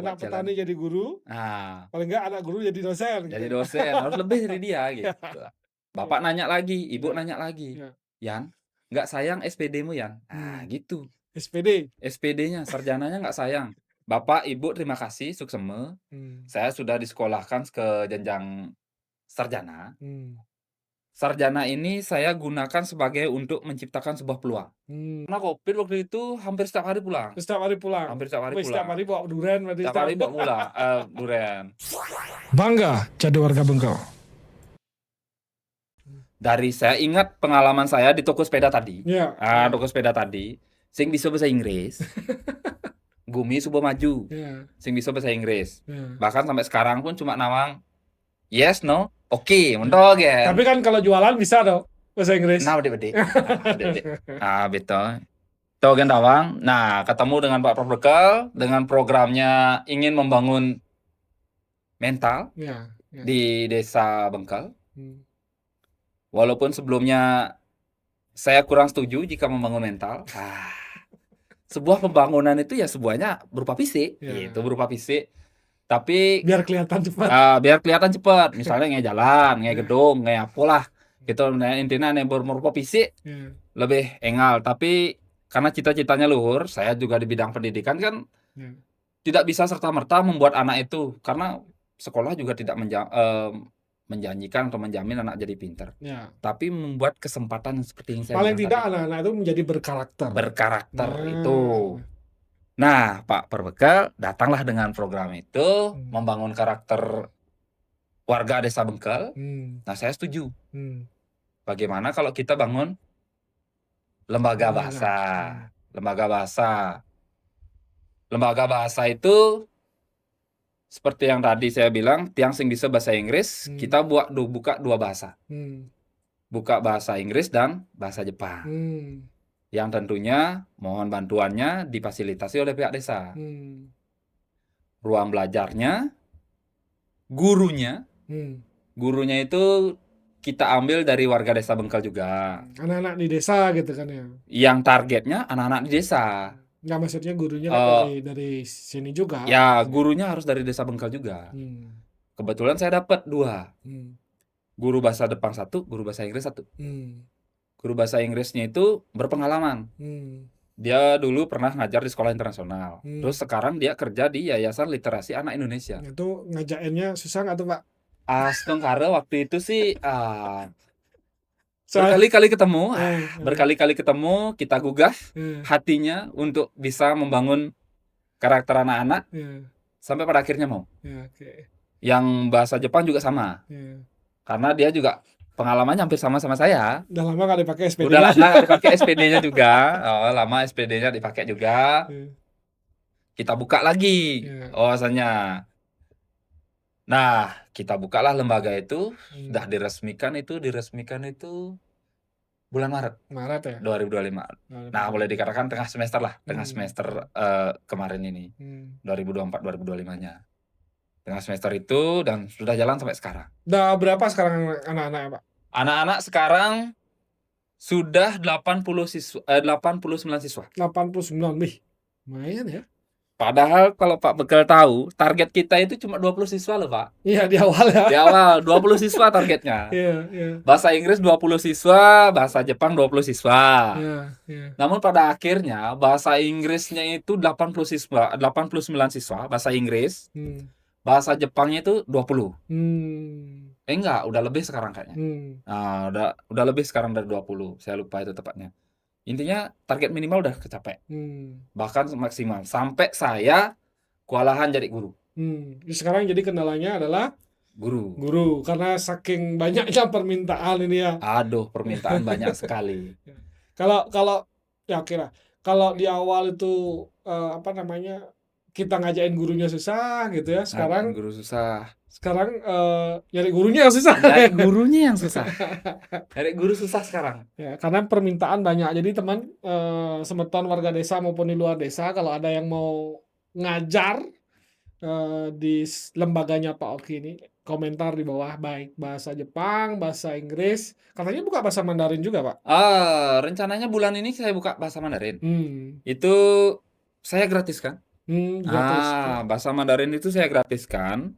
anak jalan. petani jadi guru, Nah, paling enggak anak guru jadi dosen jadi gitu. dosen harus lebih dari dia gitu. Bapak nanya lagi, ibu Ya, nanya lagi, ya. "Yan, nggak sayang SPD-mu, Yan?" Nah, Hmm. gitu. SPD. SPD-nya, sarjananya nggak sayang. "Bapak, Ibu, terima kasih sukseme. Hmm. Saya sudah disekolahkan ke jenjang sarjana. Hmm. Sarjana ini saya gunakan sebagai untuk menciptakan sebuah peluang." Hmm. Karena Covid waktu itu hampir setiap hari pulang. Setiap hari pulang. Hampir setiap hari Wih, setiap pulang. hari bawa durian berarti Setiap hari bawa pulang, durian. Bangga jadi warga Bengkel. Dari saya ingat pengalaman saya di toko sepeda tadi. Ya. Toko sepeda tadi, sing bisa bahasa Inggris. Gumi subuh maju. Ya. Sing bisa bahasa Inggris. Ya. Bahkan sampai sekarang pun cuma nawang yes, no, oke, mentok ya. Tapi kan kalau jualan bisa dong bahasa Inggris. Nah, bede-bede. Betul. Tuh kan Tawang. Nah, ketemu dengan Pak Bekel dengan programnya ingin membangun mental Ya. di Desa Bengkel. Hmm. Walaupun sebelumnya saya kurang setuju jika membangun mental. Sebuah pembangunan itu ya sebuahnya berupa fisik, Ya. gitu, berupa fisik. Tapi Biar kelihatan cepat. biar kelihatan cepat. Misalnya nge jalan, nge gedung, nge apalah. Gitu. Nah, intinya yang berupa fisik Ya. lebih engal. Tapi karena cita-citanya luhur, saya juga di bidang pendidikan kan Ya. tidak bisa serta-merta membuat anak itu. Karena sekolah juga tidak menjanjikan atau menjamin anak jadi pintar. Ya. Tapi membuat kesempatan seperti yang saya Paling bilang tidak tadi. anak-anak itu menjadi berkarakter. Berkarakter itu. Nah, Pak Perbekel datanglah dengan program itu, membangun karakter warga Desa Bengkel. Nah, saya setuju. Bagaimana kalau kita bangun lembaga bahasa? Lembaga bahasa. Lembaga bahasa itu seperti yang tadi saya bilang, tiang sing bisa bahasa Inggris, kita buka dua bahasa. Buka bahasa Inggris dan bahasa Jepang. Yang tentunya mohon bantuannya difasilitasi oleh pihak desa. Ruang belajarnya, gurunya itu kita ambil dari warga Desa Bengkel juga. Anak-anak di desa gitu kan ya. Yang targetnya anak-anak di desa. Nggak, maksudnya gurunya kan dari sini juga. Ya, gurunya harus dari Desa Bengkel juga. Kebetulan saya dapat 2. Guru bahasa Jepang 1, guru bahasa Inggris 1. Guru bahasa Inggrisnya itu berpengalaman. Dia dulu pernah ngajar di sekolah internasional. Terus sekarang dia kerja di Yayasan Literasi Anak Indonesia. Itu ngajainnya susah nggak tuh, Pak? Astengkara waktu itu sih berkali-kali ketemu, kita gugah hatinya untuk bisa membangun karakter anak-anak sampai pada akhirnya mau. Yang bahasa Jepang juga sama. Karena dia juga pengalamannya hampir sama-sama saya. Udah lama nggak dipakai SPD-nya. Udah lama nggak dipakai SPD-nya juga. Lama SPD-nya dipakai juga. Kita buka lagi wawasannya. Nah, kita bukalah lembaga itu. Sudah diresmikan itu bulan Maret ya. 2025. Nah, boleh dikatakan tengah semester lah. Tengah semester kemarin ini. 2024-2025-nya. Tengah semester itu dan sudah jalan sampai sekarang. Udah berapa sekarang anak-anaknya, Pak? Anak-anak sekarang sudah 89 siswa. 89, lumayan ya. Padahal kalau Pak Bekel tahu, target kita itu cuma 20 siswa loh, Pak. Iya, di awal ya. Di awal 20 siswa targetnya. Iya. Bahasa Inggris 20 siswa, bahasa Jepang 20 siswa. Iya. Namun pada akhirnya bahasa Inggrisnya itu 80 siswa, 89 siswa bahasa Inggris. Bahasa Jepangnya itu 20. Enggak, udah lebih sekarang kayaknya. Nah, udah lebih sekarang dari 20. Saya lupa itu tepatnya. Intinya target minimal udah kecapai. Bahkan maksimal. Sampai saya kewalahan jadi guru. Sekarang jadi kendalanya adalah guru. Karena saking banyaknya permintaan ini ya. Aduh, permintaan banyak sekali. Kalau ya kira kalau di awal itu kita ngajain gurunya susah gitu ya. Sekarang guru susah. Sekarang nyari gurunya yang susah. Nyari gurunya yang susah. Nyari guru susah sekarang. Ya, karena permintaan banyak. Jadi teman semeton warga desa maupun di luar desa kalau ada yang mau ngajar di lembaganya Pak Oki ini, komentar di bawah baik bahasa Jepang, bahasa Inggris. Katanya buka bahasa Mandarin juga, Pak. Rencananya bulan ini saya buka bahasa Mandarin. Itu saya gratis kan? Gratis. Bahasa Mandarin itu saya gratiskan.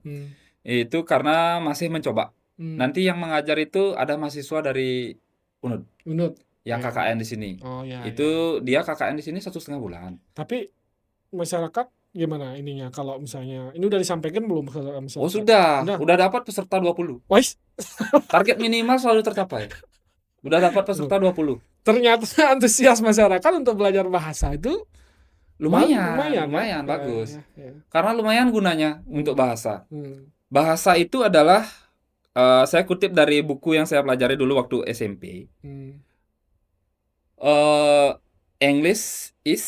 Itu karena masih mencoba. Nanti yang mengajar itu ada mahasiswa dari UNUD yang KKN di sini. Itu dia KKN di sini 1,5 bulan. Tapi masyarakat gimana ininya kalau misalnya ini udah disampaikan belum ke masyarakat? Oh udah dapat peserta 20. Wais. Target minimal selalu tercapai. Udah dapat peserta 20. Ternyata antusias masyarakat untuk belajar bahasa itu lumayan bagus. Karena lumayan gunanya untuk bahasa. Bahasa itu adalah saya kutip dari buku yang saya pelajari dulu waktu SMP. English is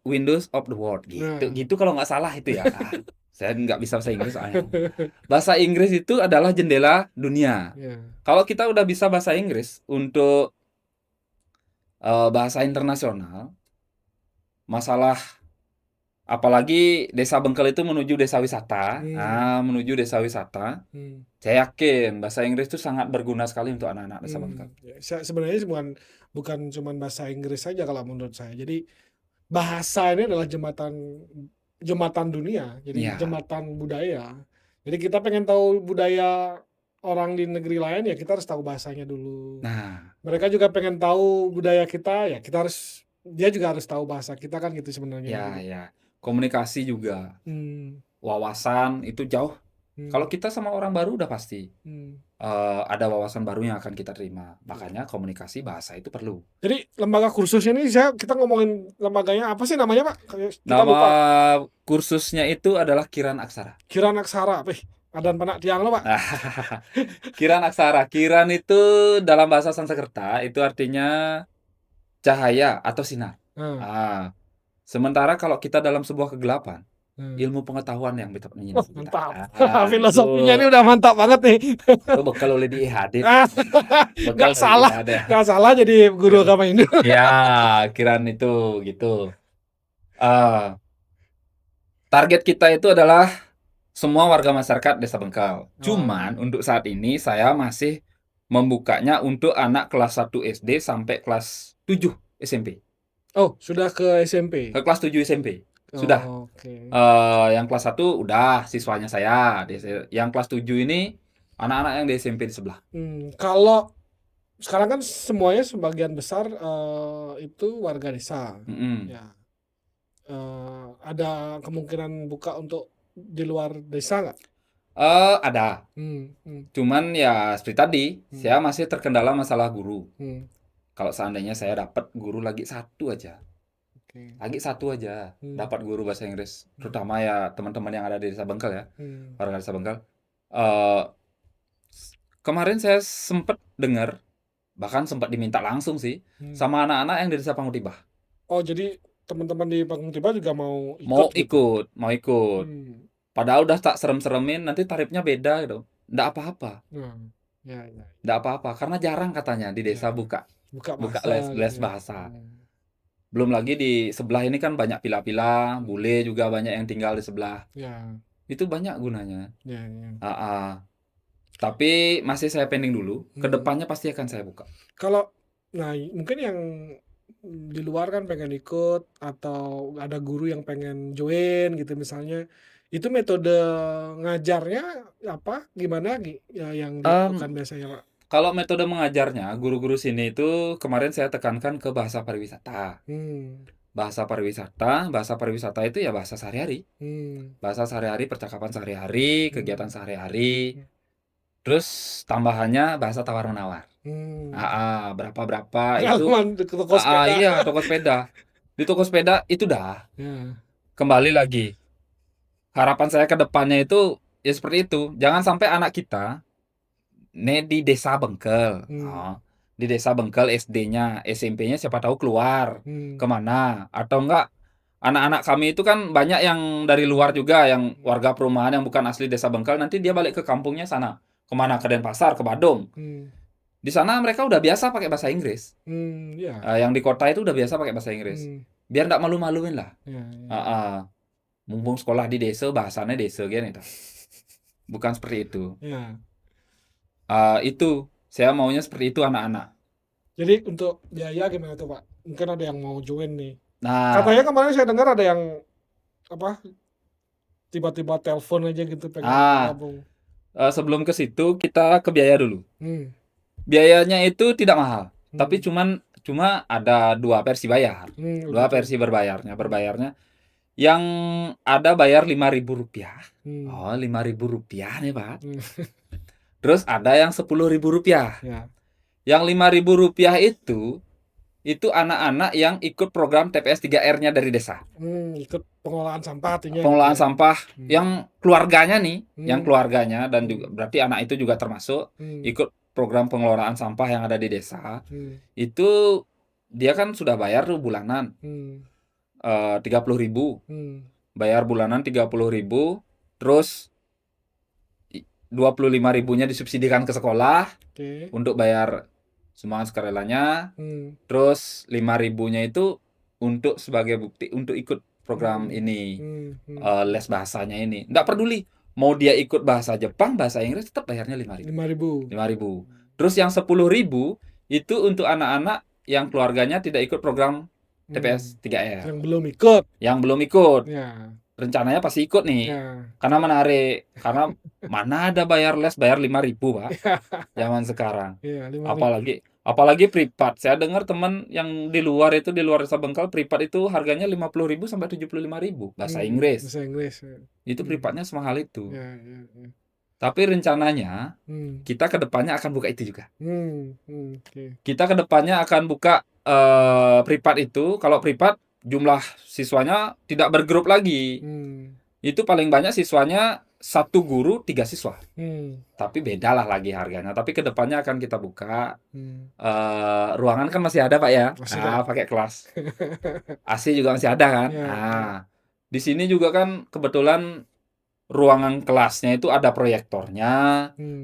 Windows of the world gitu kalau nggak salah itu ya. Saya nggak bisa bahasa Inggris soalnya. Bahasa Inggris itu adalah jendela dunia. Kalau kita udah bisa bahasa Inggris untuk bahasa internasional, masalah apalagi Desa Bengkel itu menuju desa wisata, saya yakin bahasa Inggris itu sangat berguna sekali untuk anak-anak Desa Bengkel. Sebenarnya bukan cuma bahasa Inggris saja kalau menurut saya. Jadi bahasa ini adalah jembatan dunia, jadi jembatan budaya. Jadi kita pengen tahu budaya orang di negeri lain ya kita harus tahu bahasanya dulu. Mereka juga pengen tahu budaya kita ya dia juga harus tahu bahasa kita kan gitu sebenarnya. Ya. Komunikasi juga, wawasan itu jauh. Kalau kita sama orang baru udah pasti ada wawasan baru yang akan kita terima. Makanya komunikasi bahasa itu perlu. Jadi lembaga kursusnya ini kita ngomongin lembaganya apa sih namanya Pak? Nama kursusnya itu adalah Kiran Aksara. Kiran Aksara, ada penak tiang lo Pak. Kiran Aksara. Kiran itu dalam bahasa Sanskerta itu artinya cahaya atau sinar. Sementara kalau kita dalam sebuah kegelapan, ilmu pengetahuan yang menyinari kita. Mantap. Filosofinya ini udah mantap banget nih. Itu bekal oleh di IHD. Nggak salah jadi guru agama Hindu. Ya, Kiran itu gitu. Target kita itu adalah semua warga masyarakat Desa Bengkel. Cuman untuk saat ini saya masih membukanya untuk anak kelas 1 SD sampai kelas 7 SMP. Oh, sudah ke SMP? Ke kelas 7 SMP. Sudah. Yang kelas 1 udah siswanya saya. Yang kelas 7 ini anak-anak yang di SMP di sebelah. Kalau sekarang kan semuanya sebagian besar itu warga desa. Ya. Ada kemungkinan buka untuk di luar desa nggak? Ada. Cuman ya seperti tadi, saya masih terkendala masalah guru. Kalau seandainya saya dapat guru lagi satu aja, dapat guru bahasa Inggris, terutama ya teman-teman yang ada di Desa Bengkel ya, warga Desa Bengkel. Kemarin saya sempat dengar, bahkan sempat diminta langsung sih, sama anak-anak yang di Desa Pangutibah. Oh, jadi teman-teman di Pangutibah juga mau ikut. Padahal udah tak serem-seremin, nanti tarifnya beda gitu. Nggak apa-apa. Nggak apa-apa, karena jarang katanya di desa buka les bahasa. Belum lagi di sebelah ini kan banyak pila-pila, bule juga banyak yang tinggal di sebelah. Itu banyak gunanya. Tapi masih saya pending dulu. Kedepannya pasti akan saya buka. Mungkin yang di luar kan pengen ikut atau ada guru yang pengen join gitu misalnya. Itu metode ngajarnya apa? Gimana yang dilakukan biasanya Pak? Kalau metode mengajarnya, guru-guru sini itu kemarin saya tekankan ke bahasa pariwisata. Bahasa pariwisata itu ya bahasa sehari-hari. Bahasa sehari-hari, percakapan sehari-hari, kegiatan sehari-hari. Terus tambahannya bahasa tawar-menawar. Berapa-berapa itu. Toko sepeda. Iya, toko sepeda. Di toko sepeda itu dah. Kembali lagi. Harapan saya ke depannya itu ya seperti itu. Jangan sampai anak kita di Desa Bengkel. Di Desa Bengkel SD-nya, SMP-nya siapa tahu keluar kemana. Atau enggak, anak-anak kami itu kan banyak yang dari luar juga, yang warga perumahan yang bukan asli Desa Bengkel. Nanti dia balik ke kampungnya sana. Kemana? Ke Denpasar, ke Badung. Di sana mereka udah biasa pakai bahasa Inggris. Yang di kota itu udah biasa pakai bahasa Inggris. Biar enggak malu-maluin lah. Mumpung sekolah di desa, bahasanya desa gitu. Bukan seperti itu. Itu saya maunya seperti itu anak-anak. Jadi untuk biaya gimana tuh Pak? Mungkin ada yang mau join nih. Nah, katanya kemarin saya dengar ada yang apa, tiba-tiba telepon aja gitu pengen Ah, gabung. sebelum ke situ kita ke biaya dulu. Hmm. Biayanya itu tidak mahal, tapi Hmm. cuma ada 2 versi bayar. Oh 2 gitu. versi berbayarnya. Hmm. Berbayarnya yang ada bayar Rp5.000. Hmm. Oh, Rp5.000 nih, Pak. Hmm. Terus ada yang Rp10.000. Ya. Yang Rp5.000 itu anak-anak yang ikut program TPS 3R-nya dari desa. Ikut pengelolaan sampah artinya gitu Pengelolaan ya. sampah yang keluarganya nih, yang Hmm. keluarganya dan juga berarti anak itu juga termasuk Hmm. ikut program pengelolaan sampah yang ada di desa. Hmm. Itu dia kan sudah bayar tuh bulanan Hmm. 30.000. Hmm. Bayar bulanan 30.000, terus 25.000-nya disubsidikan ke sekolah Oke. untuk bayar sumbangan sukarelanya. Hmm. Terus 5.000-nya itu untuk sebagai bukti untuk ikut program Hmm. ini, Hmm. les bahasanya ini. Nggak peduli mau dia ikut bahasa Jepang, bahasa Inggris, tetap bayarnya 5.000. 5.000. 5.000. Terus yang 10.000 itu untuk anak-anak yang keluarganya tidak ikut program TPS 3R. Yang belum ikut. Yang belum ikut. Ya. Rencananya pasti ikut nih. Ya. Karena menarik. Karena mana ada bayar les bayar 5.000, Pak. Zaman sekarang. Iya, 5.000. Apalagi privat. Saya dengar teman yang di luar desa Bengkal, privat itu harganya 50.000 sampai 75.000 bahasa Inggris. Bahasa Inggris. Ya. Itu privatnya semahal itu. Ya, ya, ya. Tapi rencananya kita ke depannya akan buka itu juga. Okay. Kita ke depannya akan buka privat itu. Kalau privat jumlah siswanya tidak bergrup lagi. Itu paling banyak siswanya 1 guru 3 siswa. Tapi bedalah lagi harganya. Tapi ke depannya akan kita buka. Ruangan kan masih ada, Pak ya. Pakai kelas. AC juga masih ada kan. Di sini juga kan kebetulan ruangan kelasnya itu ada proyektornya,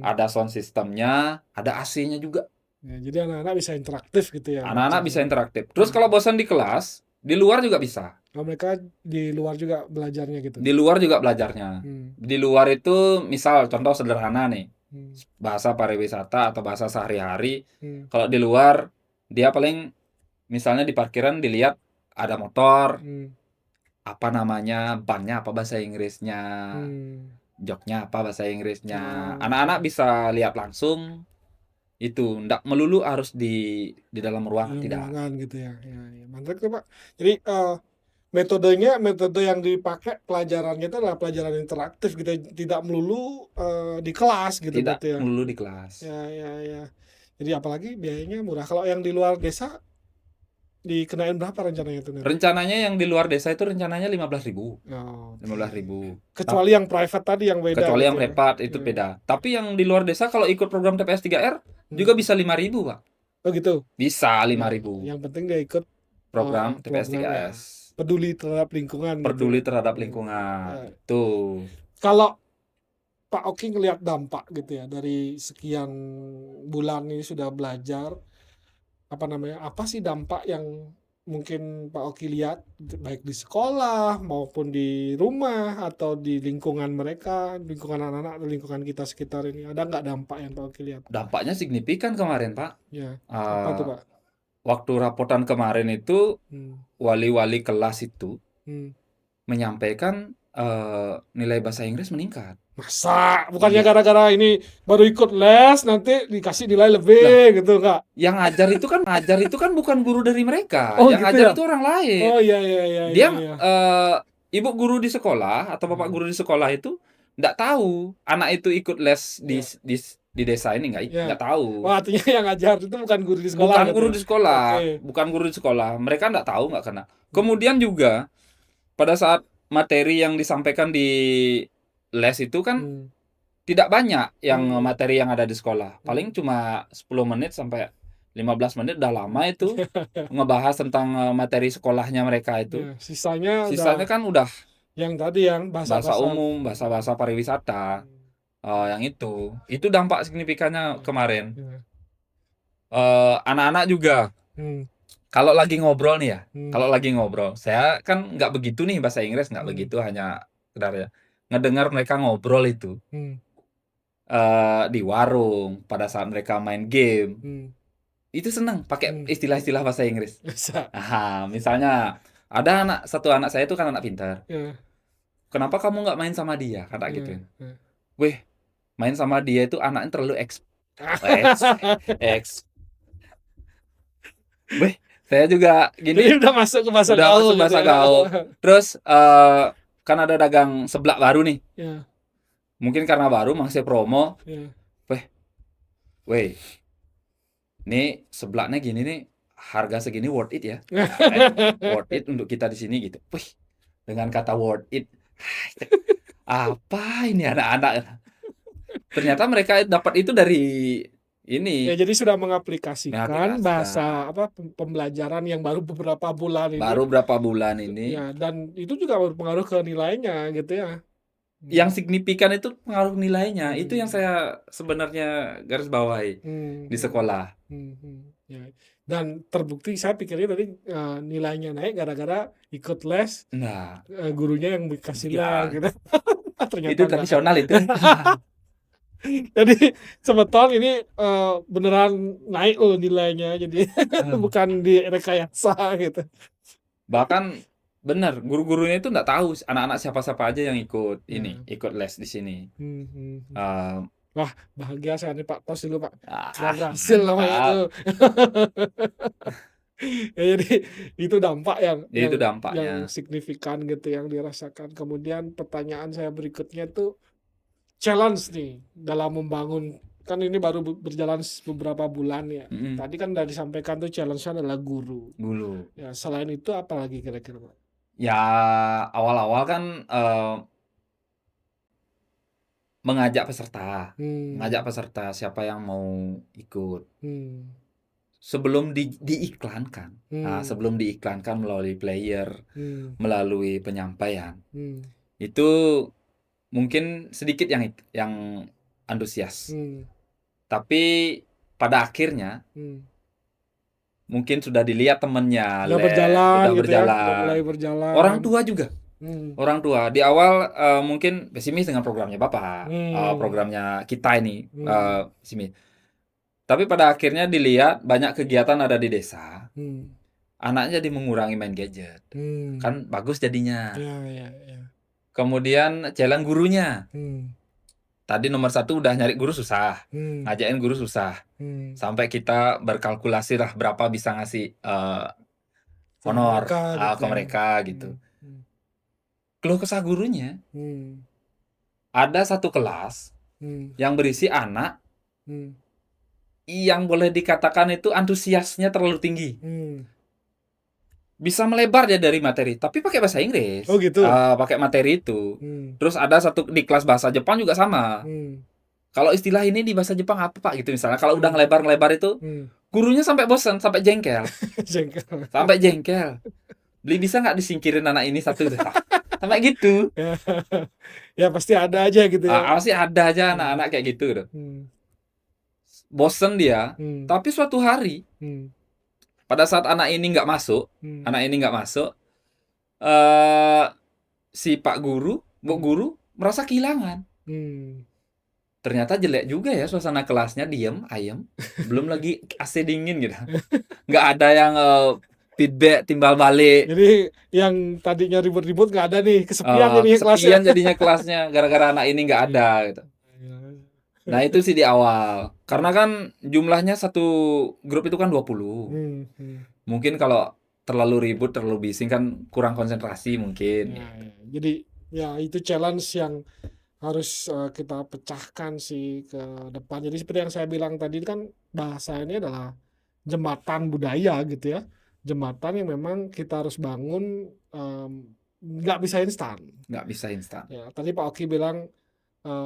ada sound systemnya, ada AC-nya juga. Ya, jadi anak-anak bisa interaktif gitu ya. Anak-anak bisa interaktif. Terus kalau bosan di kelas, di luar juga bisa. Mereka di luar juga belajarnya gitu. Di luar juga belajarnya. Di luar itu misal contoh sederhana nih. Bahasa pariwisata atau bahasa sehari-hari. Kalau di luar dia paling misalnya di parkiran dilihat ada motor. Apa namanya? Bannya apa bahasa Inggrisnya? Joknya apa bahasa Inggrisnya? Anak-anak bisa lihat langsung. Itu ndak melulu harus di dalam ruangan, tidak. Ruangan gitu ya. Ya, mantap tuh, Pak. Jadi metode yang dipakai pelajarannya itu adalah pelajaran interaktif gitu, tidak melulu di kelas gitu. Tidak berarti ya. melulu di kelas. Ya. Jadi apalagi biayanya murah. Kalau yang di luar desa dikenain berapa rencananya itu? Rencananya yang di luar desa itu rencananya 15.000. Oh, 15.000. kecuali yang private tadi yang beda. Kecuali gitu yang ya. private itu beda. Tapi yang di luar desa kalau ikut program TPS 3R juga bisa 5.000, Pak. Oh gitu. Bisa 5.000. Yang penting dia ikut program TPS 3S. Peduli terhadap lingkungan. Peduli terhadap lingkungan. Tuh. Kalau Pak Oki ngelihat dampak gitu ya dari sekian bulan ini sudah belajar, apa sih dampak yang mungkin Pak Oki lihat baik di sekolah maupun di rumah atau di lingkungan mereka, lingkungan anak-anak atau lingkungan kita sekitar ini, ada nggak dampak yang Pak Oki lihat? Dampaknya signifikan kemarin, Pak. Ya, apa tuh, Pak? Waktu rapotan kemarin itu wali-wali kelas itu menyampaikan nilai bahasa Inggris meningkat. Masa? Bukannya gara-gara ini baru ikut les nanti dikasih nilai lebih gitu enggak? Yang ngajar itu kan bukan guru dari mereka. Oh, yang gitu ngajar ya? itu orang lain. Oh iya. Dia ibu guru di sekolah atau bapak guru di sekolah itu enggak tahu anak itu ikut les di desa ini enggak tahu. Oh, artinya yang ngajar itu bukan guru di sekolah. Bukan guru di sekolah. Okay. Bukan guru di sekolah. Mereka enggak tahu enggak kena. Kemudian juga pada saat materi yang disampaikan di les itu kan tidak banyak yang materi yang ada di sekolah. Paling cuma 10 menit sampai 15 menit udah lama itu ngebahas tentang materi sekolahnya mereka itu. Ya, sisanya kan udah yang tadi yang bahasa umum, bahasa pariwisata. Yang itu dampak signifikannya kemarin. Anak-anak juga kalau lagi ngobrol nih ya, kalau lagi ngobrol, saya kan nggak begitu nih bahasa Inggris, nggak begitu, hanya sekedar ya ngedengar mereka ngobrol itu di warung pada saat mereka main game, itu seneng pakai istilah-istilah bahasa Inggris. Misalnya ada satu anak saya itu kan anak pintar. kenapa kamu nggak main sama dia? Kata gitu. Heeh. Weh, main sama dia itu anaknya terlalu eks. Weh, saya juga Jadi gini, udah masuk ke bahasa udah gaul masuk gitu bahasa ya. gaul. Terus kan ada dagang seblak baru nih. Ya, Mungkin karena baru masih promo. ya. Weh, nih seblaknya gini nih, harga segini worth it ya. Worth it untuk kita di sini gitu. Wih, dengan kata worth it, apa ini anak-anak? Ternyata mereka dapat itu dari Ya, ini, jadi sudah mengaplikasikan bahasa mengaplikasikan. pembelajaran yang baru beberapa bulan ini. Baru berapa bulan ini. Ya, dan itu juga berpengaruh ke nilainya gitu ya. Yang signifikan itu pengaruh nilainya. Itu yang Hmm. saya sebenarnya garis bawahi di sekolah. Ya. Dan terbukti saya pikirnya tadi nilainya naik gara-gara ikut les, Nah, gurunya yang kasih les ya, gitu. Ternyata itu enggak. tradisional itu. Jadi sebetul ini beneran naik loh nilainya, jadi bukan direkayasa gitu. Bahkan benar, guru-gurunya itu nggak tahu anak-anak siapa-siapa aja yang ikut Ya. ikut les di sini. Wah, bahagia saya nih Pak, tos dulu Pak. Udah Ah, berhasil namanya itu. mantap. Ya, jadi itu dampak yang Jadi itu dampaknya. yang signifikan gitu yang dirasakan. Kemudian pertanyaan saya berikutnya tuh challenge nih dalam membangun, kan ini baru berjalan beberapa bulan ya. Tadi kan udah disampaikan tuh challenge-nya adalah guru. Guru. Ya, selain itu apa lagi kira-kira Pak? Ya awal-awal kan mengajak peserta siapa yang mau ikut. Sebelum diiklankan. Nah, sebelum diiklankan melalui player, melalui penyampaian. Itu mungkin sedikit yang antusias. Tapi pada akhirnya mungkin sudah dilihat temennya Udah berjalan udah gitu ya, udah berjalan. mulai berjalan. Orang tua juga. Orang tua di awal mungkin pesimis dengan programnya Bapak, programnya kita ini pesimis. Tapi pada akhirnya dilihat banyak kegiatan ada di desa, anaknya jadi mengurangi main gadget, kan bagus jadinya. Ya. Kemudian challenge gurunya. Tadi nomor 1 udah nyari guru susah, ngajakin guru susah. Sampai kita berkalkulasi lah berapa bisa ngasih honor ke mereka gitu. Keluh kesah gurunya, ada satu kelas yang berisi anak yang boleh dikatakan itu antusiasnya terlalu tinggi. Bisa melebar dia dari materi, tapi pakai bahasa Inggris. Oh gitu. Pakai materi itu. Terus ada satu di kelas bahasa Jepang juga sama. Kalau istilah ini di bahasa Jepang apa Pak gitu misalnya. Kalau udah ngelebar-ngelebar itu, gurunya sampai bosan, sampai jengkel. Sampai jengkel. Bisa nggak disingkirin anak ini satu? Sampai gitu. Ya pasti ada aja gitu ya. Pasti ada aja anak-anak kayak gitu. Bosen dia. Tapi suatu hari, pada saat anak ini nggak masuk, si Pak Guru, Bu Guru merasa kehilangan. Ternyata jelek juga ya suasana kelasnya, diem, ayem, belum lagi AC dingin gitu. Nggak ada yang feedback, timbal balik. Jadi yang tadinya ribut-ribut nggak ada nih, kesepian jadinya kelasnya. Kesepian jadinya kelasnya gara-gara anak ini nggak ada gitu. Nah itu sih di awal. Karena kan jumlahnya satu grup itu kan 20. Mungkin kalau terlalu ribut, terlalu bising kan kurang konsentrasi mungkin. Jadi ya itu challenge yang harus kita pecahkan sih ke depan. Jadi seperti yang saya bilang tadi kan bahasa ini adalah jembatan budaya gitu ya. Jembatan yang memang kita harus bangun, nggak bisa instan. Nggak bisa instan. Ya, tadi Pak Oki bilang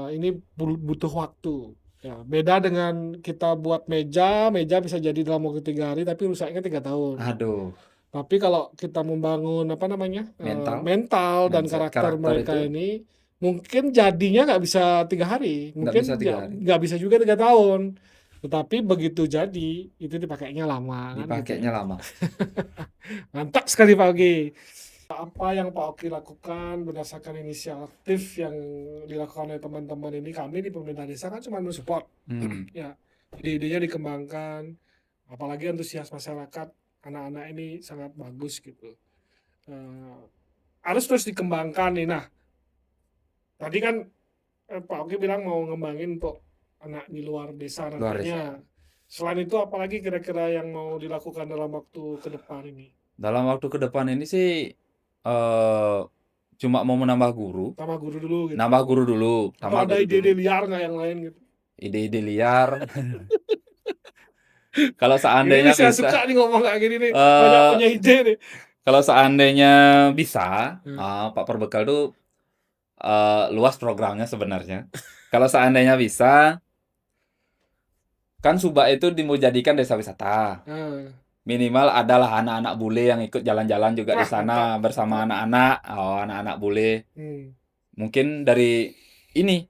ini butuh waktu. Ya, beda dengan kita buat meja bisa jadi dalam waktu 3 hari, tapi rusaknya 3 tahun. Aduh. Tapi kalau kita membangun mental dan karakter mereka itu, ini, mungkin jadinya nggak bisa 3 hari, mungkin nggak bisa juga 3 tahun. Tetapi begitu jadi, itu dipakainya lama. Dipakainya lama. Mantap sekali Pak Oki. Apa yang Pak Oki lakukan berdasarkan inisiatif yang dilakukan oleh teman-teman ini, kami di pemerintah desa kan cuma mensupport. Ya, ide-idenya dikembangkan, apalagi antusias masyarakat, anak-anak ini sangat bagus gitu. Harus terus dikembangkan nih. Nah, Tadi kan Pak Oki bilang mau ngembangin untuk anak di luar desa Luar desa. nantinya. Selain itu apalagi kira-kira yang mau dilakukan dalam waktu ke depan ini? Dalam waktu ke depan ini sih cuma mau menambah guru. Tambah guru dulu gitu. Nambah guru dulu, Atau tambah ada guru ide-ide dulu. liar nggak yang lain gitu? Ide-ide liar. Kalau Ini seandainya saya bisa, suka nih ngomong kayak gini nih, banyak eh punya ide nih. kalau seandainya bisa, Hmm. Pak Perbekal tuh luas programnya sebenarnya. Kalau seandainya bisa, kan Subak itu mau jadikan desa wisata. Nah. Minimal adalah anak-anak bule yang ikut jalan-jalan juga di Wah, mantap, sana bersama mantap. anak-anak, anak-anak bule. Hmm. Mungkin dari ini,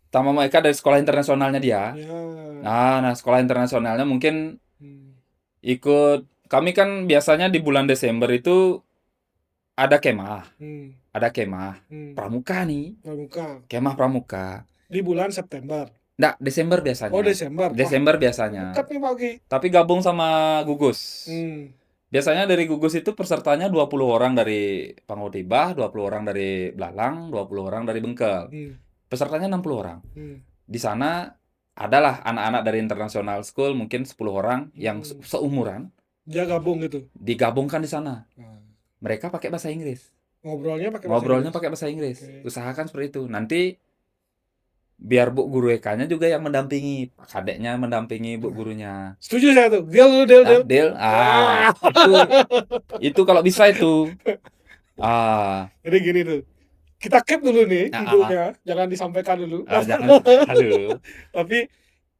sama mereka dari sekolah internasionalnya dia. Ya. Nah, sekolah internasionalnya mungkin Hmm. ikut. Kami kan biasanya di bulan Desember itu ada kemah, Hmm. ada kemah Hmm. pramuka nih, Pramuka. kemah pramuka. Di bulan September. Nggak, Desember Oh, biasanya. Desember. Wah, Desember biasanya. dekat nih Pak Oki. Tapi gabung sama gugus. Hmm. Biasanya dari gugus itu pesertanya 20 orang dari Pangutibah, 20 orang dari Belalang, 20 orang dari Bengkel. Hmm. Pesertanya 60 orang. Hmm. Di sana adalah anak-anak dari international school, mungkin 10 orang yang seumuran. Dia gabung gitu. Digabungkan di sana. Mereka pakai bahasa Inggris. Ngobrolnya pakai bahasa Inggris. Okay. Usahakan seperti itu. Nanti biar Bu Guru Ekanya juga yang mendampingi, kadeknya mendampingi Bu Gurunya. Setuju saya tuh. Deal. Itu kalau bisa itu. Jadi gini tuh. Kita keep dulu nih infonya, jangan disampaikan dulu. Jangan. Aduh. Tapi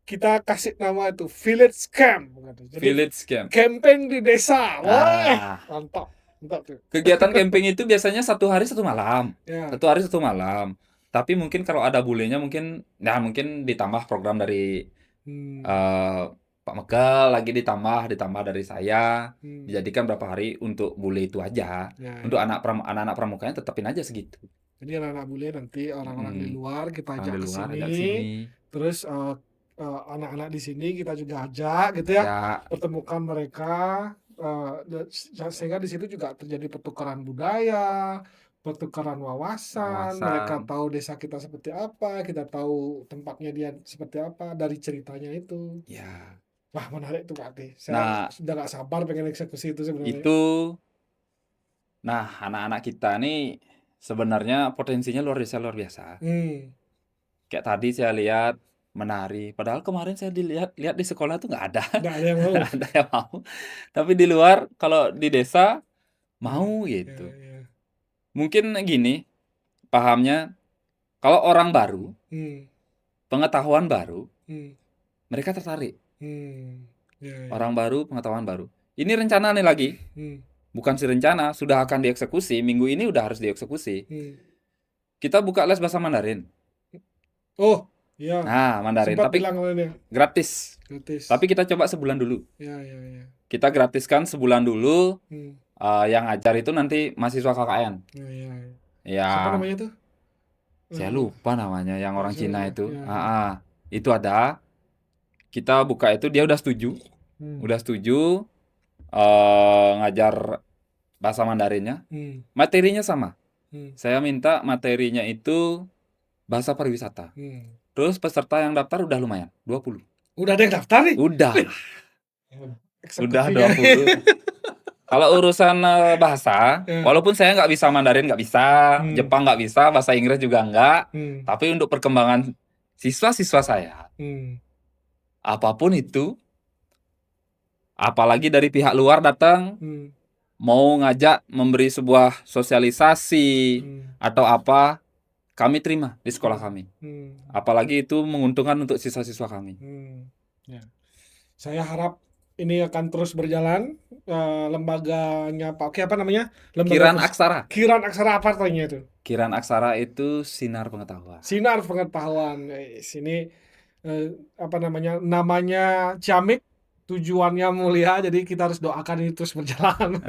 kita kasih nama itu Village Camp. Jadi Village Camp. Camping di desa. Wah, mantap. Mantap tuh. Kegiatan camping itu biasanya 1 hari 1 malam. Ya. 1 hari 1 malam. Tapi mungkin kalau ada bulenya mungkin ditambah program dari Pak Megal lagi ditambah dari saya. Dijadikan berapa hari untuk bule itu aja. Ya, untuk anak-anak pramukanya tetapin aja segitu. Jadi anak-anak bule nanti orang-orang di luar kita ajak ke sini. Terus anak-anak di sini kita juga ajak gitu ya. Pertemukan mereka sehingga di situ juga terjadi pertukaran budaya, pertukaran wawasan. Mereka tahu desa kita seperti apa, kita tahu tempatnya dia seperti apa dari ceritanya itu. Ya. Wah, menarik tuh Pak Ati. Saya sudah gak sabar pengen eksekusi itu sebenarnya. Nah, anak-anak kita nih sebenarnya potensinya luar biasa. Kayak tadi saya lihat menari. Padahal kemarin saya lihat di sekolah tuh nggak ada. Nggak ada yang mau. Nggak ada yang mau. Tapi di luar, kalau di desa mau gitu. Mungkin gini, pahamnya kalau orang baru, pengetahuan baru, mereka tertarik. Orang baru, pengetahuan baru. Ini rencana nih lagi. Bukan si rencana, sudah akan dieksekusi. Minggu ini udah harus dieksekusi. Kita buka les bahasa Mandarin. Oh, iya. Nah, Mandarin. Sempat Tapi gratis. Tapi kita coba sebulan dulu. Ya. Kita gratiskan sebulan dulu. Yang ngajar itu nanti mahasiswa KKN. Ya. Siapa namanya tuh? Saya lupa namanya, yang orang Cina itu. Itu ada. Kita buka itu, dia udah setuju. Ngajar bahasa Mandarinnya. Materinya sama. Saya minta materinya itu bahasa pariwisata. Terus peserta yang daftar udah lumayan, 20. Udah ada yang daftar nih? Udah. Udah 20. Kalau urusan bahasa, walaupun saya nggak bisa Mandarin, nggak bisa, Jepang nggak bisa, bahasa Inggris juga nggak. Tapi untuk perkembangan siswa-siswa saya, apapun itu, apalagi dari pihak luar datang, mau ngajak memberi sebuah sosialisasi atau apa, kami terima di sekolah kami. Apalagi itu menguntungkan untuk siswa-siswa kami. Saya harap ini akan terus berjalan. Lembaganya Pak Oki apa namanya? Kiran Aksara. Kiran Aksara apa artinya itu? Kiran Aksara itu sinar pengetahuan. Sinar pengetahuan. Sini apa namanya? Namanya ciamik, tujuannya mulia, jadi kita harus doakan ini terus berjalan.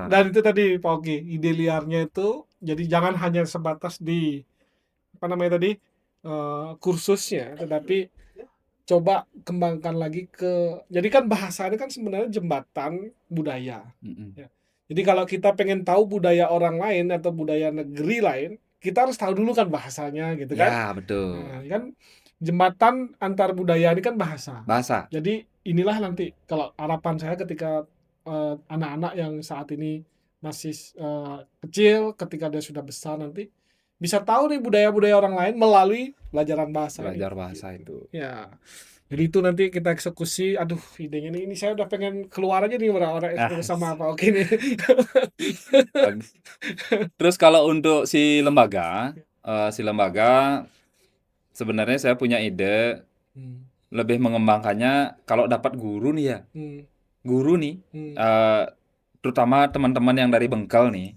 Dan itu tadi Pak Oki, ide liarnya itu jadi jangan hanya sebatas di apa namanya tadi kursusnya, tetapi coba kembangkan lagi jadi kan bahasa ini kan sebenarnya jembatan budaya. Ya. Jadi kalau kita pengen tahu budaya orang lain atau budaya negeri lain, kita harus tahu dulu kan bahasanya gitu kan. Ya, betul. Nah, kan jembatan antar budaya ini kan bahasa. Bahasa. Jadi inilah nanti kalau harapan saya ketika anak-anak yang saat ini masih kecil, ketika dia sudah besar nanti bisa tahu nih budaya-budaya orang lain melalui pelajaran bahasa Belajar ini. bahasa Gitu. itu. Ya. Jadi itu nanti kita eksekusi. Aduh, idenya ini saya udah pengen keluar aja nih orang-orang eksekusi sama Pak Oki nih. Terus kalau untuk si lembaga sebenarnya saya punya ide lebih mengembangkannya kalau dapat guru nih ya. Guru nih, terutama teman-teman yang dari Bengkel nih,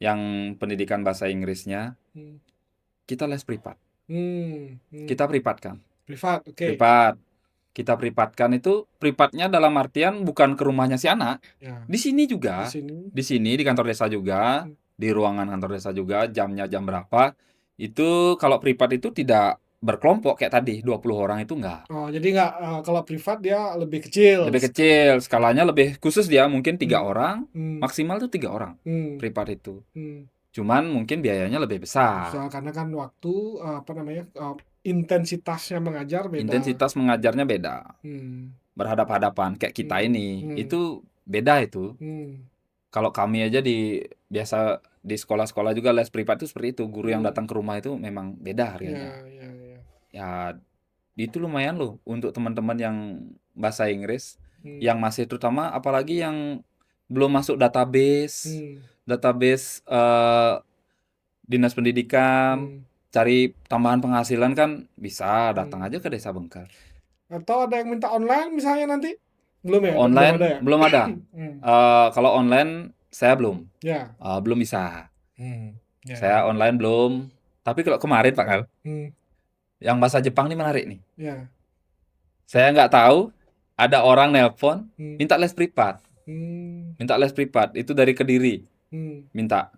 yang pendidikan bahasa Inggrisnya, kita les privat. Kita privatkan. Privat, oke. Privat. Kita privatkan itu, privatnya dalam artian bukan ke rumahnya si anak. Ya. Di sini juga. Di sini. Di sini, di kantor desa juga, di ruangan kantor desa juga, jamnya jam berapa. Itu kalau privat itu tidak berkelompok kayak tadi, 20 orang itu enggak. Oh, jadi enggak, kalau privat dia lebih kecil. Lebih kecil, skalanya lebih khusus dia, mungkin 3 orang, maksimal tuh 3 orang privat itu. Cuman mungkin biayanya lebih besar. Karena kan waktu, intensitasnya mengajar beda. Intensitas mengajarnya beda. Berhadap-hadapan kayak kita ini, itu beda itu. Kalau kami aja biasa di sekolah-sekolah juga les privat itu seperti itu. Guru yang datang ke rumah itu memang beda harganya. Ya, itu lumayan loh untuk teman-teman yang bahasa Inggris, yang masih terutama apalagi yang belum masuk database dinas pendidikan, cari tambahan penghasilan kan bisa datang aja ke Desa Bengkel. Atau ada yang minta online misalnya nanti? Belum ya? Online belum ada. Kalau online saya belum. Ya. Belum bisa. Saya online belum. Tapi kalau kemarin Pak Kal, yang bahasa Jepang ini menarik nih. Ya. Saya nggak tahu ada orang nelpon minta les privat. Minta les privat itu dari Kediri. Minta.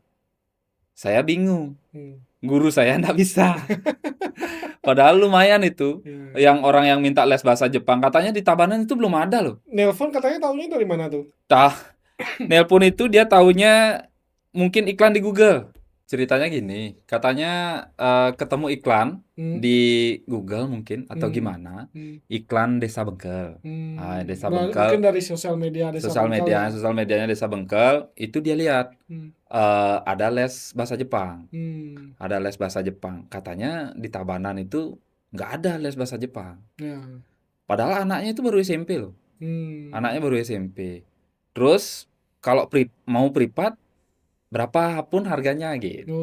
Saya bingung. Guru saya nggak bisa. Padahal lumayan itu. Yang orang yang minta les bahasa Jepang katanya di Tabanan itu belum ada loh. Nelpon katanya taunya dari mana tuh? Nelpon itu dia taunya mungkin iklan di Google. Ceritanya gini, katanya ketemu iklan di Google mungkin atau gimana, iklan Desa Bengkel. Desa Bengkel. Mungkin dari sosial media Desa Bengkel. Sosial medianya Desa Bengkel, itu dia lihat ada les bahasa Jepang. Ada les bahasa Jepang. Katanya di Tabanan itu nggak ada les bahasa Jepang. Padahal anaknya itu baru SMP loh. Anaknya baru SMP. Terus kalau mau privat berapa pun harganya gitu.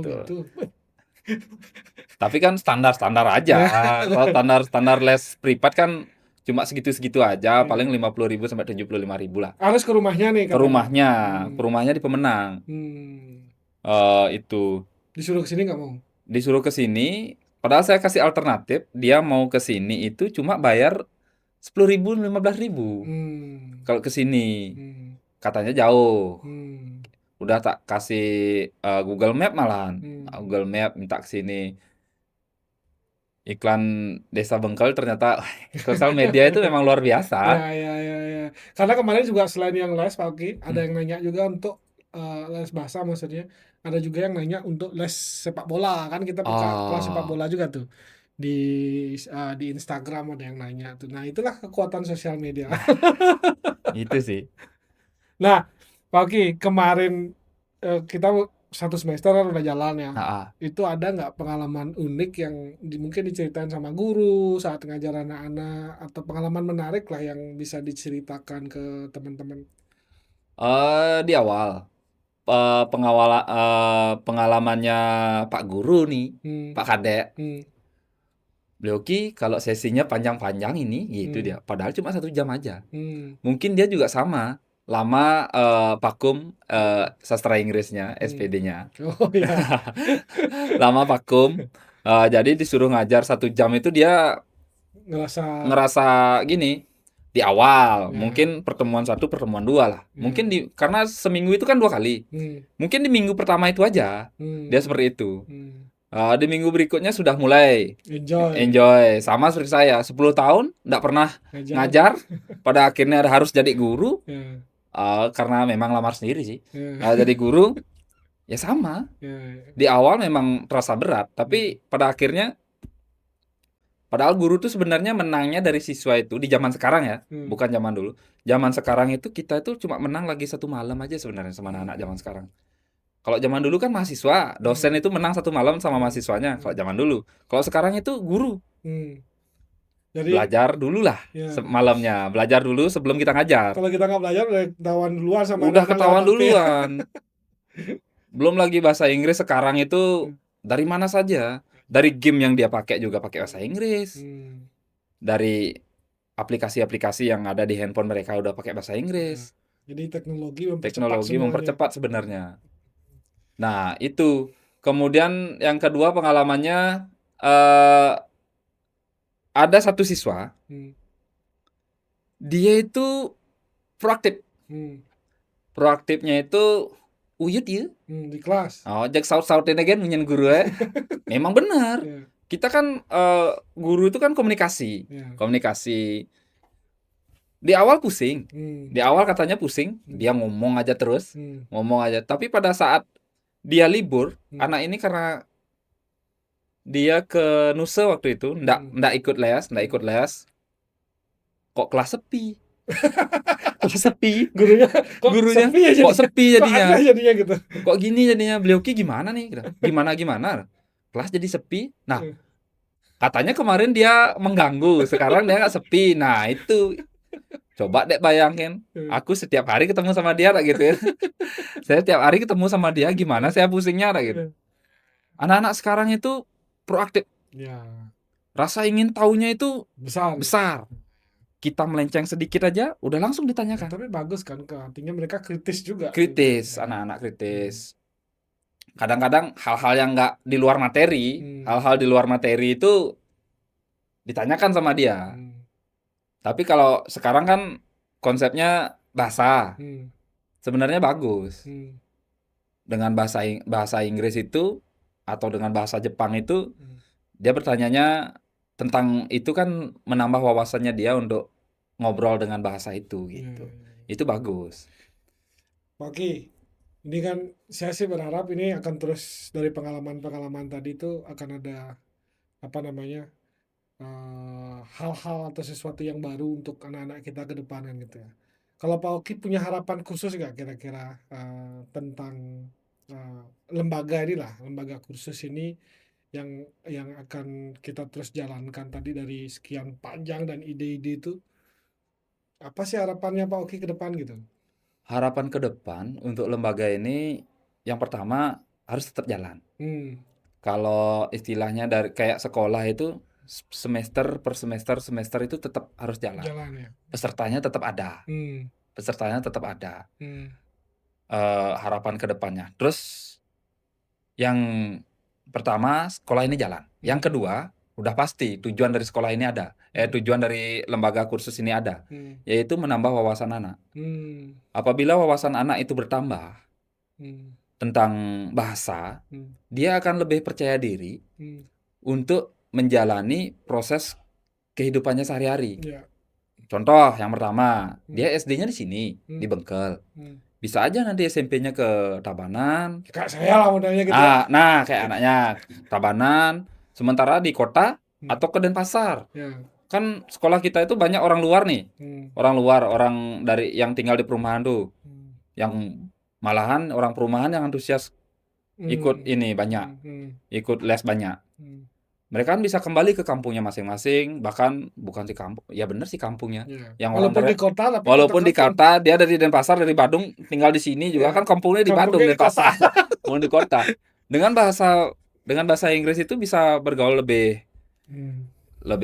Tapi kan standar aja. Kalau standar les privat kan cuma segitu-segitu aja, paling 50.000 sampai 75.000 lah. Harus ke rumahnya nih. Ke rumahnya di Pemenang. Itu. Disuruh ke sini nggak mau? Disuruh ke sini, padahal saya kasih alternatif, dia mau ke sini itu cuma bayar 10.000, 15.000. Kalau ke sini. Katanya jauh. Udah tak kasih Google Map malahan. Google Map minta ke sini. Iklan Desa Bengkel ternyata sosial media itu memang luar biasa. Ya. Karena kemarin juga selain yang les Pak Oki, ada yang nanya juga untuk les bahasa maksudnya. Ada juga yang nanya untuk les sepak bola. Kan kita buka kelas sepak bola juga tuh. Di Instagram ada yang nanya tuh. Nah, itulah kekuatan sosial media. Itu sih. Nah, Pak Oki, kemarin kita 1 semester kan udah jalan ya. Itu ada nggak pengalaman unik yang mungkin diceritain sama guru saat ngajar anak-anak, atau pengalaman menarik lah yang bisa diceritakan ke teman-teman? Di awal pengalamannya Pak Guru nih, Pak Kadek. Beliau kalau sesinya panjang-panjang ini gitu dia. Padahal cuma 1 jam aja. Mungkin dia juga sama. Lama vakum sastra Inggrisnya, SPD-nya. Oh ya. Lama vakum. Jadi disuruh ngajar 1 jam itu dia ngerasa gini. Di awal, mungkin pertemuan 1, pertemuan 2 lah. Mungkin karena seminggu itu kan 2 kali. Mungkin di minggu pertama itu aja. Dia seperti itu. Di minggu berikutnya sudah mulai enjoy. Sama seperti saya, 10 tahun nggak pernah ngajar. Pada akhirnya harus jadi guru. Karena memang lamar sendiri sih. Jadi guru. Ya sama. Ya. Di awal memang terasa berat, tapi pada akhirnya padahal guru tuh sebenarnya menangnya dari siswa itu di zaman sekarang ya, bukan zaman dulu. Zaman sekarang itu kita itu cuma menang lagi 1 malam aja sebenarnya sama anak-anak zaman sekarang. Kalau zaman dulu kan mahasiswa, dosen itu menang 1 malam sama mahasiswanya kalau zaman dulu. Kalau sekarang itu guru. Jadi Belajar dulu lah malamnya, belajar dulu sebelum kita ngajar. kalau kita nggak belajar udah ketahuan duluan sama Udah anak-anak ketahuan lewat HP. duluan. Belum lagi bahasa Inggris sekarang itu dari mana saja. Dari game yang dia pakai juga pakai bahasa Inggris. Dari aplikasi-aplikasi yang ada di handphone mereka udah pakai bahasa Inggris. Jadi teknologi mempercepat sebenarnya. Nah, itu. Kemudian yang kedua pengalamannya ada satu siswa, dia itu proaktif. Proaktifnya itu uyut ya. Di kelas. Oh, jak saut-sautin again nyen guru ya. Memang benar. Kita kan guru itu kan komunikasi. Komunikasi. Di awal pusing. Di awal katanya pusing, dia ngomong aja terus. Ngomong aja. Tapi pada saat dia libur, anak ini karena dia ke Nusa waktu itu, ndak ikut les. Kok kelas sepi? Kelas sepi. Gurunya kok sepi jadinya. Gitu. Kok gini jadinya? Beliau gimana nih? Gitu. Gimana? Kelas jadi sepi. Nah, katanya kemarin dia mengganggu, sekarang dia nggak sepi. Nah, itu. Coba deh bayangin. Aku setiap hari ketemu sama dia gitu ya. Saya setiap hari ketemu sama dia, gimana saya pusingnya gitu. Anak-anak sekarang itu proaktif. Rasa ingin tahunya itu besar. Kita melenceng sedikit aja, udah langsung ditanyakan. Tapi bagus kan, artinya mereka kritis juga. Kritis, anak-anak kritis. Kadang-kadang hal-hal yang nggak di luar materi, hal-hal di luar materi itu ditanyakan sama dia. Tapi kalau sekarang kan konsepnya bahasa, sebenarnya bagus. Dengan bahasa Inggris itu atau dengan bahasa Jepang itu, dia bertanyanya tentang itu kan menambah wawasannya dia untuk ngobrol dengan bahasa itu gitu. Itu bagus. Oke, ini kan saya sih berharap ini akan terus dari pengalaman-pengalaman tadi itu akan ada hal-hal atau sesuatu yang baru untuk anak-anak kita ke depan gitu ya. Kalau Pak Oki punya harapan khusus nggak kira-kira tentang lembaga kursus ini yang akan kita terus jalankan tadi dari sekian panjang dan ide-ide itu, apa sih harapannya Pak Oki ke depan gitu? Harapan ke depan untuk lembaga ini yang pertama harus tetap jalan. Kalau istilahnya dari kayak sekolah itu semester per semester itu tetap harus jalan. Ya. Pesertanya tetap ada. Harapan ke depannya. Terus yang pertama sekolah ini jalan. Yang kedua udah pasti tujuan dari sekolah ini ada. Tujuan dari lembaga kursus ini ada, yaitu menambah wawasan anak. Apabila wawasan anak itu bertambah tentang bahasa, dia akan lebih percaya diri untuk menjalani proses kehidupannya sehari-hari. Contoh yang pertama, dia SD-nya di sini, di Bengkel. Bisa aja nanti SMP-nya ke Tabanan. Kayak saya lah modelnya gitu. Nah, kayak anaknya Tabanan, sementara di kota atau ke Denpasar. Kan sekolah kita itu banyak orang luar nih. Orang luar, orang dari yang tinggal di perumahan tuh. Yang malahan orang perumahan yang antusias ikut ini banyak. Ikut les banyak. Mereka kan bisa kembali ke kampungnya masing-masing, bahkan bukan di kampung. Ya bener sih kampungnya. Yang Walaupun di kota, tapi walaupun di kota, dia dari Denpasar, dari Badung, tinggal di sini juga kan kampungnya di Badung, Denpasar. Mau di kota. Dengan bahasa Inggris itu bisa bergaul lebih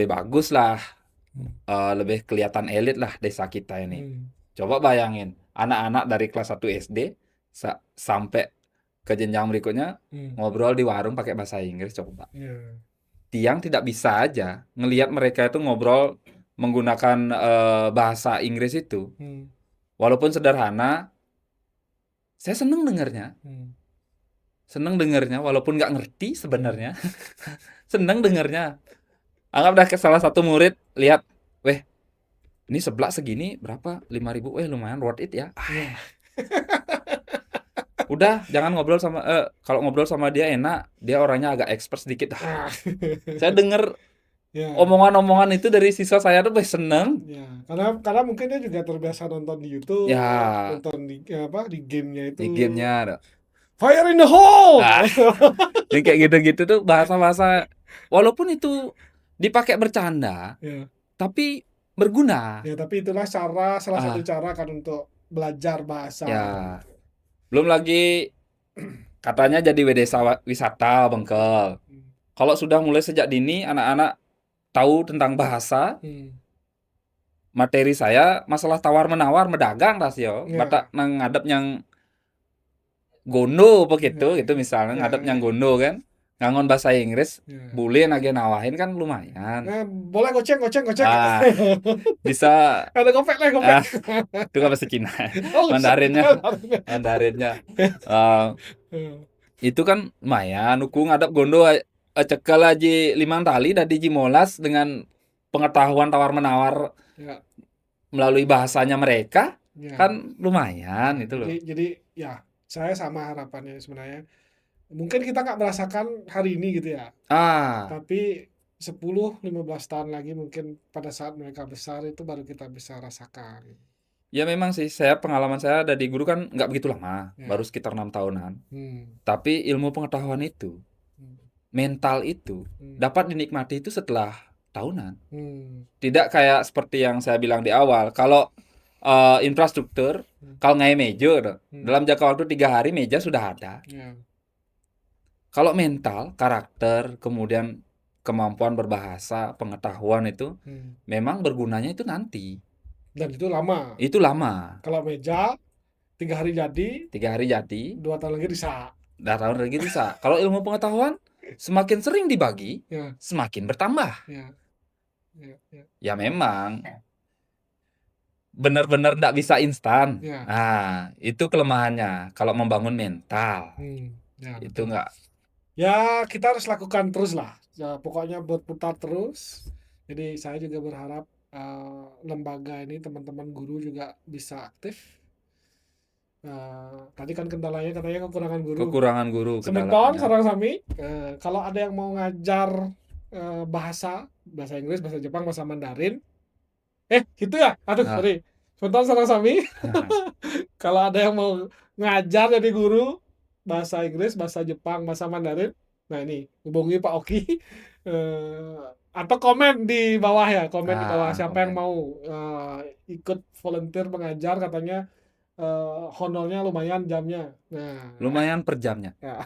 bagus lah. Lebih kelihatan elit lah desa kita ini. Coba bayangin, anak-anak dari kelas 1 SD sampai ke jenjang berikutnya ngobrol di warung pakai bahasa Inggris, coba. Tiang tidak bisa aja ngelihat mereka itu ngobrol menggunakan bahasa Inggris itu. Walaupun sederhana, saya seneng dengarnya. Walaupun nggak ngerti sebenarnya. Seneng dengarnya. Anggap dah ke salah satu murid, lihat, weh, ini seblak segini berapa? 5.000, lumayan worth it ya. Udah jangan ngobrol sama kalau ngobrol sama dia enak, dia orangnya agak expert sedikit. Saya denger Ya, omongan-omongan itu dari siswa saya tuh seneng. ya. Karena mungkin dia juga terbiasa nonton di YouTube, Ya, nonton di gamenya itu. di gamenya ada. Fire in the hole. Ah, yang kayak gitu-gitu tuh bahasa-bahasa walaupun itu dipakai bercanda, Ya, tapi berguna. ya, tapi itulah salah satu Ah, cara kan untuk belajar bahasa. ya. Belum lagi katanya jadi desa wisata Bengkel. Kalau sudah mulai sejak dini anak-anak tahu tentang bahasa, materi saya masalah tawar-menawar medagang rasio. Ya, Batak nang ngadep yang gondo begitu ya, gitu misalnya ya, ngadep ya, yang gondo kan. Ngangon bahasa Inggris, ya. boleh nage nawahin kan lumayan. Nah, boleh goceng. Ah, bisa Ada gopek lah, gopek. ah, itu kan bahasa Cina. Oh, Mandarinnya. Mandarinnya. Eh, Ya, itu kan lumayan. Uku ngadep gondo cekel aja 5 tali dari Jimolas dengan pengetahuan tawar-menawar ya, melalui bahasanya mereka ya. kan lumayan Ya, itu loh. jadi ya saya sama harapannya sebenarnya. Mungkin kita nggak merasakan hari ini gitu ya, Ah, tapi 10-15 tahun lagi mungkin pada saat mereka besar itu baru kita bisa rasakan. ya memang sih pengalaman saya dari guru kan nggak begitu lama, Ya. baru sekitar 6 tahunan. Hmm. Tapi ilmu pengetahuan itu, Hmm. mental itu Hmm. dapat dinikmati itu setelah tahunan. Hmm. Tidak kayak seperti yang saya bilang di awal. Kalau infrastruktur, kalau ngai meja, dalam jangka waktu 3 hari meja sudah ada. Ya. Kalau mental, karakter, kemudian kemampuan berbahasa, pengetahuan itu memang bergunanya itu nanti. Dan itu lama. Itu lama. Kalau meja 3 hari jadi, 3 hari jadi, 2 tahun lagi bisa. 2 tahun lagi bisa. Kalau ilmu pengetahuan semakin sering dibagi, Ya, semakin bertambah. ya, ya, ya. Ya memang benar-benar nggak bisa instan. Ya. Nah, itu kelemahannya kalau membangun mental. Ya, Itu betul. nggak. Ya, kita harus lakukan terus lah. Ya, pokoknya berputar terus. Jadi saya juga berharap lembaga ini teman-teman guru juga bisa aktif. Tadi kan kendalanya katanya kekurangan guru. Kekurangan guru Semeton kendalanya. sarang sami, kalau ada yang mau ngajar bahasa Inggris, bahasa Jepang, bahasa Mandarin. Gitu ya? Aduh, Nah, sorry. Semeton sarang sami. Kalau ada yang mau ngajar jadi guru bahasa Inggris, bahasa Jepang, bahasa Mandarin, nah ini hubungi Pak Oki. Atau komen di bawah ya, komen di bawah siapa yang komen. mau ikut volunteer mengajar, katanya honornya lumayan jamnya. Nah, Lumayan per jamnya. ya.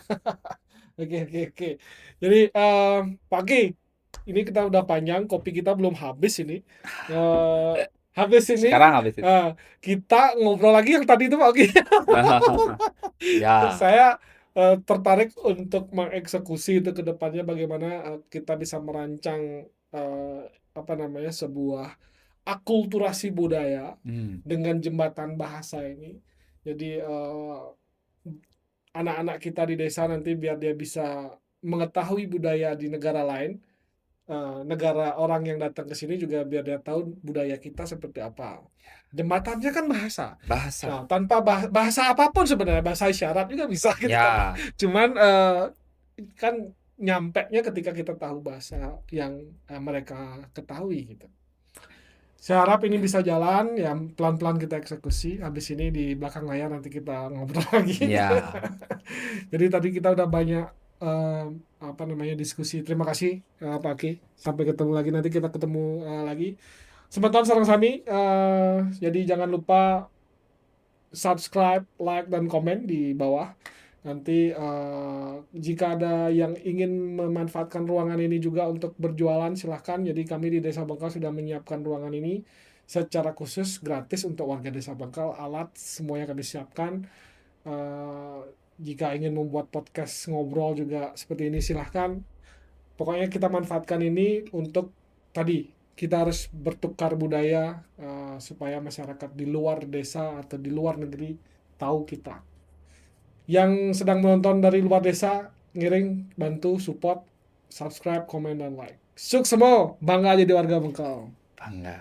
Oke. Jadi Pak Oki, ini kita udah panjang, kopi kita belum habis ini. Habis ini Sekarang habis itu. kita ngobrol lagi yang tadi itu Pak Oki. Ya. Saya tertarik untuk mengeksekusi itu ke depannya bagaimana kita bisa merancang sebuah akulturasi budaya dengan jembatan bahasa ini. Jadi anak-anak kita di desa nanti biar dia bisa mengetahui budaya di negara lain, negara orang yang datang ke sini juga biar dia tahu budaya kita seperti apa. Jembatannya kan bahasa. Bahasa. Nah, tanpa bahasa apapun sebenarnya, bahasa isyarat juga bisa gitu kan. Ya. Cuman kan nyampenya ketika kita tahu bahasa yang mereka ketahui gitu. Saya harap ini bisa jalan, ya pelan-pelan kita eksekusi. Habis ini di belakang layar nanti kita ngobrol lagi. Ya. Jadi tadi kita udah banyak diskusi. Terima kasih Pak Aki. Sampai ketemu lagi, nanti kita ketemu lagi. Sebentar sarang sami. Jadi jangan lupa subscribe, like, dan komen di bawah. Nanti jika ada yang ingin memanfaatkan ruangan ini juga untuk berjualan, silahkan. Jadi kami di Desa Bengkal sudah menyiapkan ruangan ini secara khusus gratis untuk warga Desa Bengkal. Alat semuanya kami siapkan. Jika ingin membuat podcast ngobrol juga seperti ini, silahkan. Pokoknya kita manfaatkan ini untuk tadi kita harus bertukar budaya supaya masyarakat di luar desa atau di luar negeri tahu kita. Yang sedang menonton dari luar desa, ngiring, bantu, support, subscribe, komen, dan like. Sukses semua, bangga jadi warga Bengkal. Bangga.